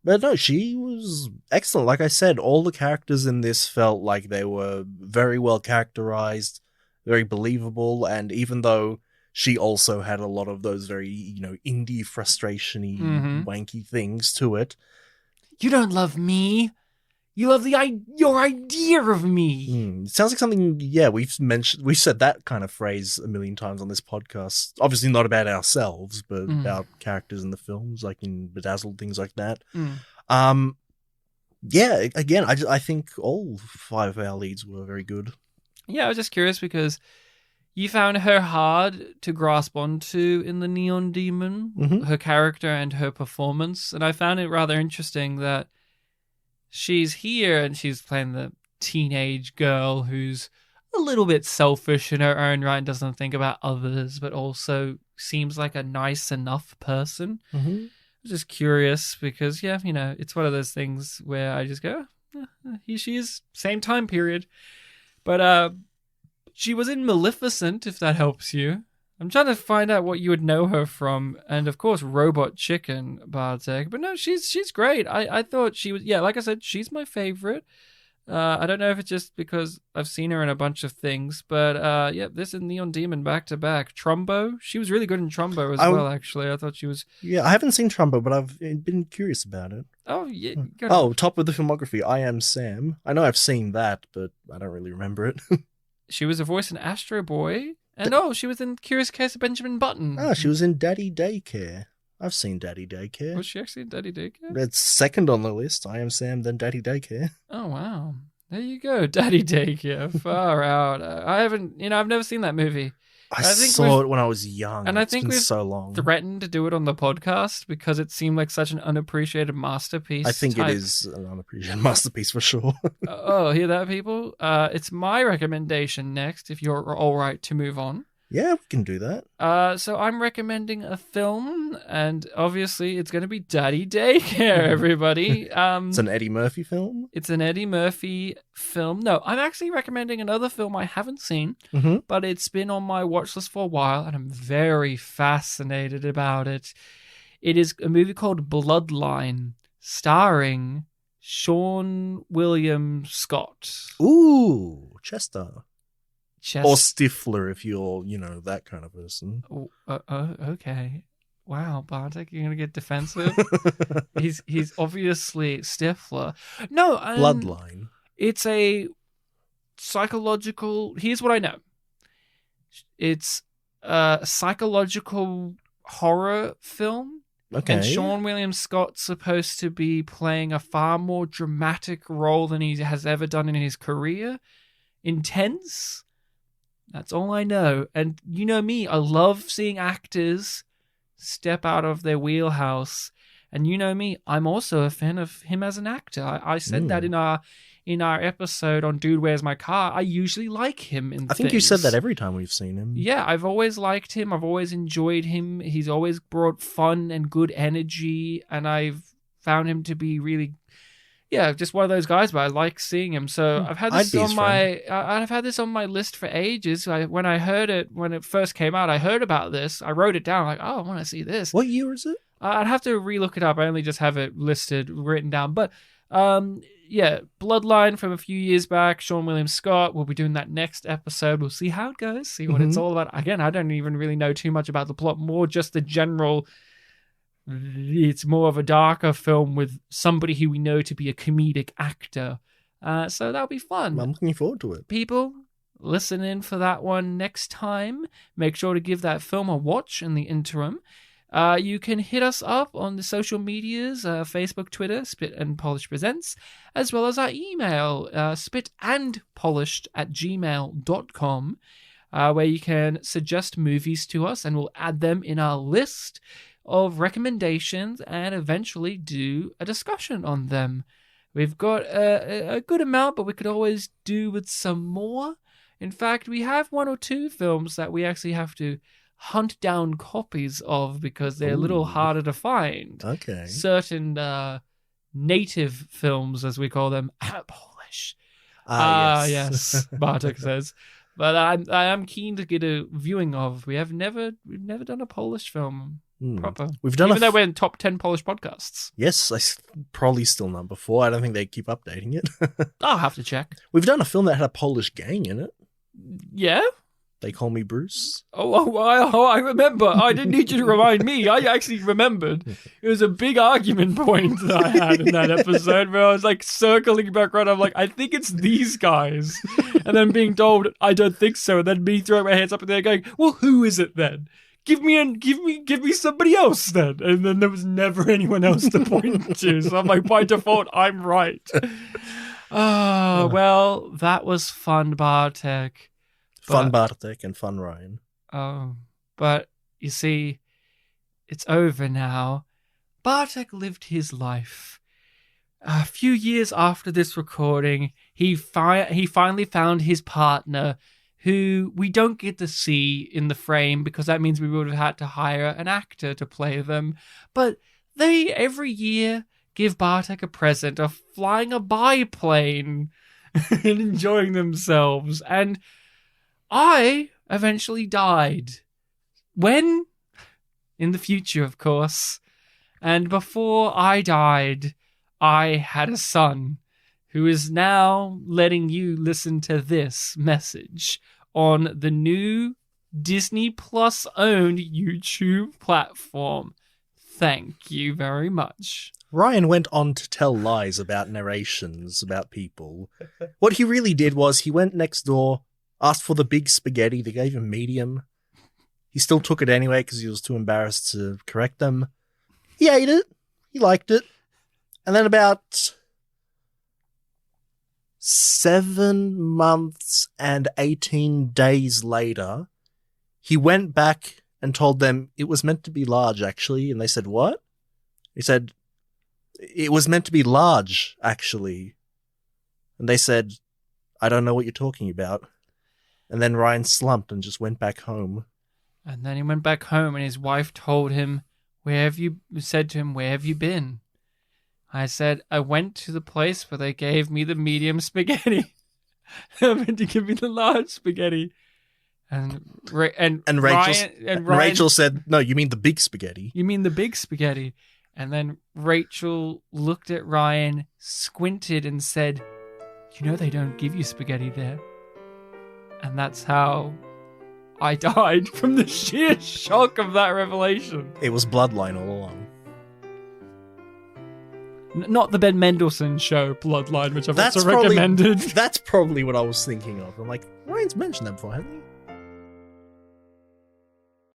But no, she was excellent. Like I said, all the characters in this felt like they were very well characterized, very believable, and even though she also had a lot of those very, indie frustration-y, wanky things to it. You don't love me. You love your idea of me. It sounds like something, we've said that kind of phrase a million times on this podcast. Obviously not about ourselves, but about characters in the films, like in Bedazzled, things like that. Again, I think all 5 of our leads were very good. Yeah, I was just curious because you found her hard to grasp onto in the Neon Demon, her character and her performance. And I found it rather interesting that she's here and she's playing the teenage girl who's a little bit selfish in her own right and doesn't think about others, but also seems like a nice enough person. I was just curious because, it's one of those things where I just go, here she is, same time period. But, she was in Maleficent, if that helps you. I'm trying to find out what you would know her from. And, of course, Robot Chicken, Bartek. But no, she's great. I thought she was... Yeah, like I said, she's my favorite. I don't know if it's just because I've seen her in a bunch of things. But, this is Neon Demon back-to-back. Trumbo. She was really good in Trumbo as well, actually. I thought she was... Yeah, I haven't seen Trumbo, but I've been curious about it. Oh, yeah. Top of the filmography, I Am Sam. I know I've seen that, but I don't really remember it. She was a voice in Astro Boy. And she was in Curious Case of Benjamin Button. Oh, she was in Daddy Daycare. I've seen Daddy Daycare. Was she actually in Daddy Daycare? It's second on the list. I Am Sam, then Daddy Daycare. Oh, wow. There you go. Daddy Daycare. Far out. I've never seen that movie. I saw it when I was young. And I think we've so long. threatened to do it on the podcast because it seemed like such an unappreciated masterpiece. I think it is an unappreciated masterpiece for sure. Hear that, people? It's my recommendation next, if you're all right to move on. Yeah, we can do that. So I'm recommending a film, and obviously it's going to be Daddy Daycare, everybody. It's an Eddie Murphy film? It's an Eddie Murphy film. No, I'm actually recommending another film I haven't seen, but it's been on my watch list for a while, and I'm very fascinated about it. It is a movie called Bloodline, starring Sean William Scott. Ooh, Chester. Or Stifler, if you're, that kind of person. Okay. Wow, Bartek, you're gonna get defensive. he's obviously Stifler. No, Bloodline. It's a psychological. Here's what I know. It's a psychological horror film. Okay. And Sean William Scott's supposed to be playing a far more dramatic role than he has ever done in his career. Intense. That's all I know. And you know me, I love seeing actors step out of their wheelhouse. And you know me, I'm also a fan of him as an actor. I said that in our episode on Dude, Where's My Car? I usually like him in I think you said that every time we've seen him. Yeah, I've always liked him. I've always enjoyed him. He's always brought fun and good energy, and I've found him to be really, just one of those guys. But I like seeing him. So I've had this I've had this on my list for ages. When it first came out, I heard about this. I wrote it down. Like, oh, I want to see this. What year is it? I'd have to relook it up. I only just have it written down. But Bloodline from a few years back. Sean William Scott. We'll be doing that next episode. We'll see how it goes. See what it's all about. Again, I don't even really know too much about the plot. More just the general. It's more of a darker film with somebody who we know to be a comedic actor. So that'll be fun. I'm looking forward to it. People, listen in for that one next time. Make sure to give that film a watch in the interim. You can hit us up on the social medias, Facebook, Twitter, Spit and Polish Presents, as well as our email, spitandpolished@gmail.com, where you can suggest movies to us and we'll add them in our list of recommendations and eventually do a discussion on them. We've got a good amount, but we could always do with some more. In fact, we have one or two films that we actually have to hunt down copies of because they're a little harder to find. Okay. Certain native films, as we call them, Polish. Yes. Bartek says. But I am keen to get a viewing of. We've never done a Polish film proper. We've done even though we're in top 10 Polish podcasts. Yes, probably still number 4. I don't think they keep updating it. I'll have to check. We've done a film that had a Polish gang in it. Yeah. They Call Me Bruce. I remember. I didn't need you to remind me. I actually remembered. It was a big argument point that I had in that episode where I was like circling back around. I'm like, I think it's these guys. And then being told, I don't think so. And then me throwing my hands up in the air going, well, who is it then? Give me somebody else then. And then there was never anyone else to point to. So I'm like, by default, I'm right. Oh, well, that was fun, Bartek. Fun Bartek and fun Ryan. Oh, but you see, it's over now. Bartek lived his life. A few years after this recording, he finally found his partner, who we don't get to see in the frame because that means we would have had to hire an actor to play them. But they, every year, give Bartek a present of flying a biplane and enjoying themselves. And I eventually died. When? In the future, of course. And before I died, I had a son who is now letting you listen to this message on the new Disney Plus owned YouTube platform. Thank you very much. Ryan went on to tell lies about narrations about people. What he really did was he went next door, asked for the big spaghetti. They gave him medium. He still took it anyway because he was too embarrassed to correct them. He ate it. He liked it. And then about 7 months and 18 days later, he went back and told them it was meant to be large, actually. And they said, what? He said, it was meant to be large, actually. And they said, I don't know what you're talking about. And then Ryan slumped and just went back home. And then he went back home and his wife told him, where have you been? I said, I went to the place where they gave me the medium spaghetti. They meant to give me the large spaghetti. And Rachel said, no, you mean the big spaghetti. You mean the big spaghetti. And then Rachel looked at Ryan, squinted and said, you know they don't give you spaghetti there. And that's how I died from the sheer shock of that revelation. It was Bloodline all along. Not the Ben Mendelsohn show, Bloodline, which I've also recommended. That's probably what I was thinking of. I'm like, Ryan's mentioned that before, hasn't he?